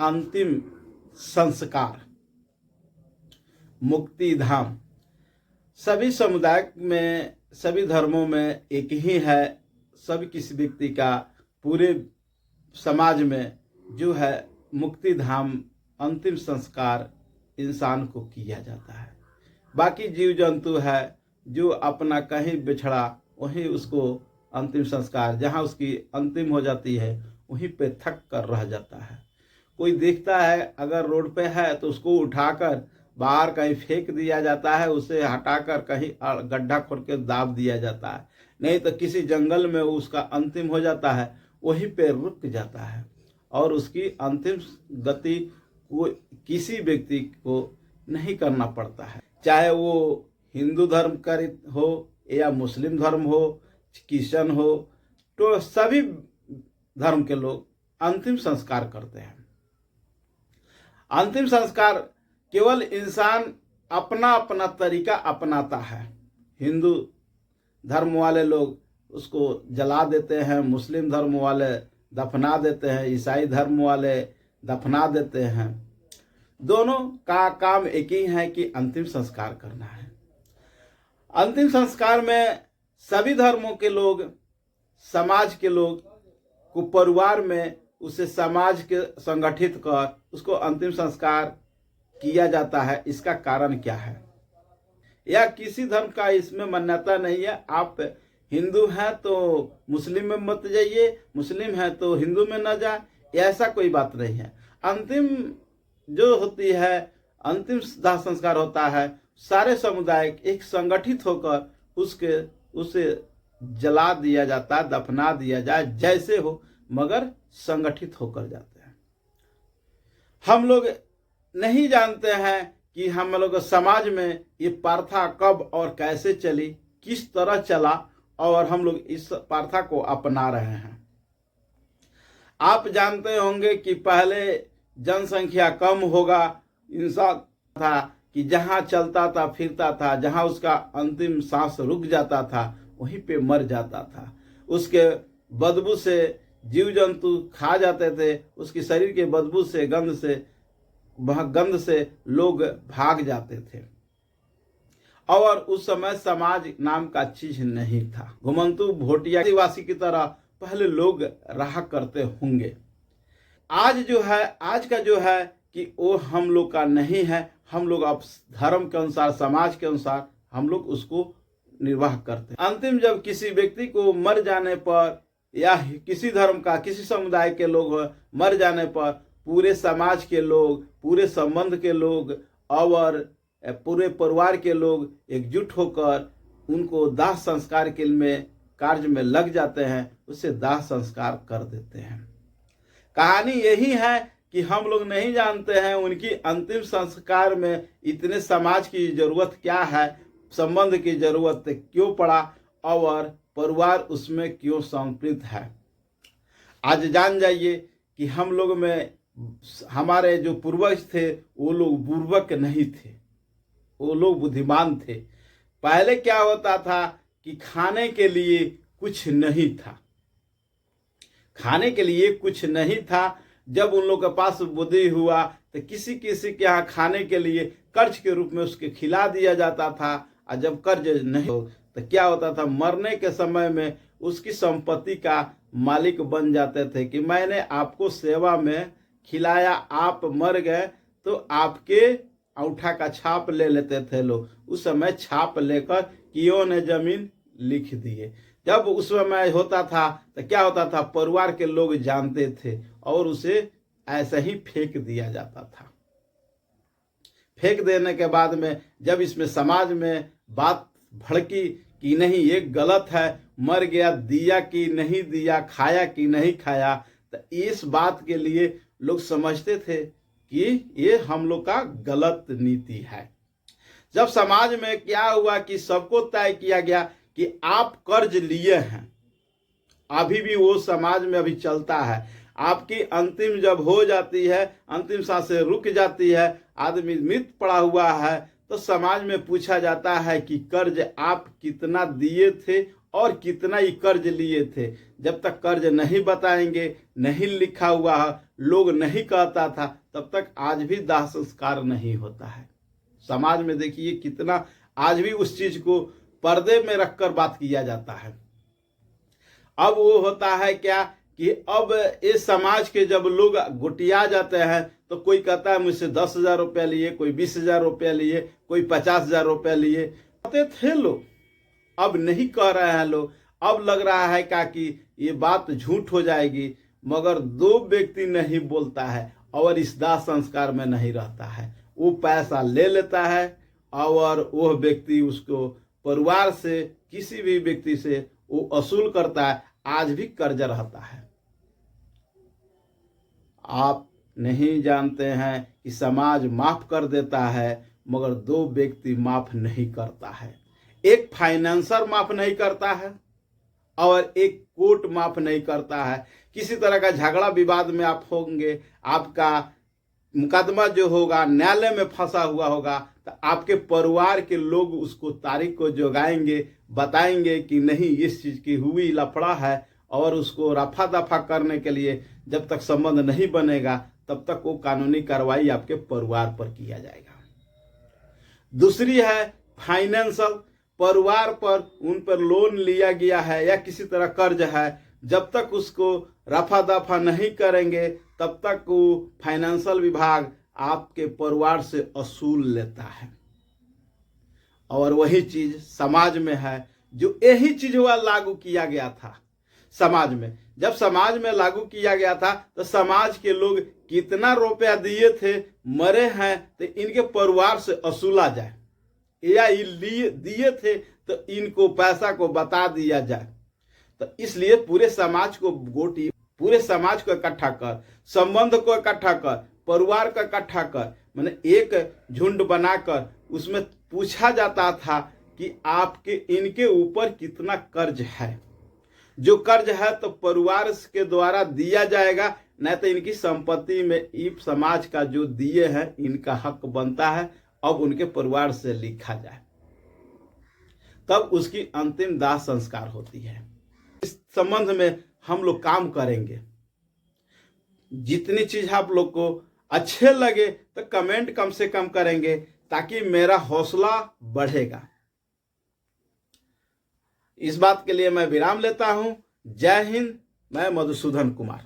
अंतिम संस्कार, मुक्ति धाम। सभी समुदाय में, सभी धर्मों में एक ही है। सभी किसी व्यक्ति का पूरे समाज में जो है मुक्ति धाम, अंतिम संस्कार इंसान को किया जाता है। बाकी जीव जंतु है जो अपना कहीं बिछड़ा वहीं उसको अंतिम संस्कार, जहाँ उसकी अंतिम हो जाती है वहीं पे थक कर रह जाता है। कोई देखता है अगर रोड पे है तो उसको उठाकर बाहर कहीं फेंक दिया जाता है, उसे हटाकर कहीं गड्ढा खोद के दाब दिया जाता है, नहीं तो किसी जंगल में उसका अंतिम हो जाता है, वहीं पे रुक जाता है और उसकी अंतिम गति वो किसी व्यक्ति को नहीं करना पड़ता है। चाहे वो हिंदू धर्म का हो या मुस्लिम धर्म हो, क्रिश्चियन हो, तो सभी धर्म के लोग अंतिम संस्कार करते हैं। अंतिम संस्कार केवल इंसान अपना अपना तरीका अपनाता है। हिंदू धर्म वाले लोग उसको जला देते हैं, मुस्लिम धर्म वाले दफना देते हैं, ईसाई धर्म वाले दफना देते हैं। दोनों का काम एक ही है कि अंतिम संस्कार करना है। अंतिम संस्कार में सभी धर्मों के लोग, समाज के लोग को परिवार में उसे समाज के संगठित कर उसको अंतिम संस्कार किया जाता है। इसका कारण क्या है? या किसी धर्म का इसमें मान्यता नहीं है, आप हिंदू हैं तो मुस्लिम में मत जाइए, मुस्लिम है तो हिंदू में न जाए, ऐसा कोई बात नहीं है। अंतिम जो होती है, अंतिम दाह संस्कार होता है, सारे समुदाय एक संगठित होकर उसे जला दिया जाता है, दफना दिया जाए, जैसे हो, मगर संगठित होकर जाते हैं। हम लोग नहीं जानते हैं कि हम लोग समाज में ये प्रथा कब और कैसे चली, किस तरह चला, और हम लोग इस प्रथा को अपना रहे हैं। आप जानते होंगे कि पहले जनसंख्या कम होगा, इंसान था कि जहाँ चलता था फिरता था, जहाँ उसका अंतिम सांस रुक जाता था वहीं पे मर जाता था। उसके बदबू से जीव जंतु खा जाते थे, उसकी शरीर के बदबू से, गंध से लोग भाग जाते थे। और उस समय समाज नाम का चीज नहीं था। घुमंतु भोटिया आदिवासी की तरह पहले लोग रहा करते होंगे। आज का जो है कि वो हम लोग का नहीं है। हम लोग अब धर्म के अनुसार, समाज के अनुसार हम लोग उसको निर्वाह करते हैं। अंतिम जब किसी व्यक्ति को मर जाने पर, या किसी धर्म का, किसी समुदाय के लोग मर जाने पर, पूरे समाज के लोग, पूरे संबंध के लोग और पूरे परिवार के लोग एकजुट होकर उनको दाह संस्कार के में कार्य में लग जाते हैं, उससे दाह संस्कार कर देते हैं। कहानी यही है कि हम लोग नहीं जानते हैं उनकी अंतिम संस्कार में इतने समाज की जरूरत क्या है, संबंध की जरूरत क्यों पड़ा और परिवार उसमें क्यों सम्मिलित है। आज जान जाइए कि हम लोग में हमारे जो पूर्वज थे वो लोग बुर्बक नहीं थे, वो लोग बुद्धिमान थे। पहले क्या होता था कि खाने के लिए कुछ नहीं था, खाने के लिए कुछ नहीं था। जब उन लोगों के पास बुद्धि हुआ तो किसी किसी के यहाँ खाने के लिए कर्ज के रूप में उसके खिला दिया जाता था। और जब कर्ज नहीं हो तो क्या होता था, मरने के समय में उसकी संपत्ति का मालिक बन जाते थे कि मैंने आपको सेवा में खिलाया, आप मर गए तो आपके अंगूठा का छाप ले लेते थे लोग। उस समय छाप लेकर कियों ने जमीन लिख दिए। जब उस समय होता था तो क्या होता था, परिवार के लोग जानते थे और उसे ऐसे ही फेंक दिया जाता था। फेंक देने के बाद में जब इसमें समाज में बात भड़की कि नहीं ये गलत है, मर गया, दिया कि नहीं दिया, खाया कि नहीं खाया, तो इस बात के लिए लोग समझते थे कि ये हम लोग का गलत नीति है। जब समाज में क्या हुआ कि सबको तय किया गया कि आप कर्ज लिए हैं, अभी भी वो समाज में अभी चलता है। आपकी अंतिम जब हो जाती है, अंतिम सांसें रुक जाती है, आदमी मृत पड़ा हुआ है, तो समाज में पूछा जाता है कि कर्ज आप कितना दिए थे और कितना ही कर्ज लिए थे। जब तक कर्ज नहीं बताएंगे, नहीं लिखा हुआ है, लोग नहीं कहता था, तब तक आज भी दाह संस्कार नहीं होता है। समाज में देखिए कितना आज भी उस चीज को पर्दे में रखकर बात किया जाता है। अब वो होता है क्या कि अब इस समाज के जब लोग गुटिया जाते हैं तो कोई कहता है मुझसे 10,000 रुपया लिए, कोई 20,000 रुपया लिए, कोई 50,000 रुपया लिए। कहते थे लोग, अब नहीं कह रहे हैं लोग। अब लग रहा है क्या कि ये बात झूठ हो जाएगी, मगर दो व्यक्ति नहीं बोलता है और इस दाह संस्कार में नहीं रहता है। वो पैसा ले लेता है और वह व्यक्ति उसको परिवार से, किसी भी व्यक्ति से वो वसूल करता है। आज भी कर्ज रहता है। आप नहीं जानते हैं कि समाज माफ कर देता है, मगर दो व्यक्ति माफ नहीं करता है। एक फाइनेंसर माफ नहीं करता है और एक कोर्ट माफ नहीं करता है। किसी तरह का झगड़ा विवाद में आप होंगे, आपका मुकदमा जो होगा न्यायालय में फंसा हुआ होगा, तो आपके परिवार के लोग उसको तारीख को जगाएंगे, बताएंगे कि नहीं इस चीज की हुई लफड़ा है, और उसको रफा दफा करने के लिए जब तक संबंध नहीं बनेगा तब तक वो कानूनी कार्रवाई आपके परिवार पर किया जाएगा। दूसरी है फाइनेंशियल, परिवार पर उन पर लोन लिया गया है या किसी तरह कर्ज है, जब तक उसको रफा दफा नहीं करेंगे तब तक वो फाइनेंशियल विभाग आपके परिवार से वसूल लेता है। और वही चीज समाज में है, जो यही चीज हुआ लागू किया गया था समाज में। जब समाज में लागू किया गया था तो समाज के लोग कितना रुपया दिए थे, मरे हैं तो इनके परिवार से वसूला जाए, या दिए थे तो इनको पैसा को बता दिया जाए। तो इसलिए पूरे समाज को गोटी, पूरे समाज को इकट्ठा कर, संबंध को इकट्ठा कर, परिवार को इकट्ठा कर, माने एक झुंड बनाकर उसमें पूछा जाता था कि आपके इनके ऊपर कितना कर्ज है। जो कर्ज है तो परिवार के द्वारा दिया जाएगा, नहीं तो इनकी संपत्ति में इस समाज का जो दिए हैं इनका हक बनता है, अब उनके परिवार से लिखा जाए, तब उसकी अंतिम दाह संस्कार होती है। इस संबंध में हम लोग काम करेंगे। जितनी चीज आप लोग को अच्छे लगे तो कमेंट कम से कम करेंगे, ताकि मेरा हौसला बढ़ेगा। इस बात के लिए मैं विराम लेता हूं। जय हिंद। मैं मधुसूदन कुमार।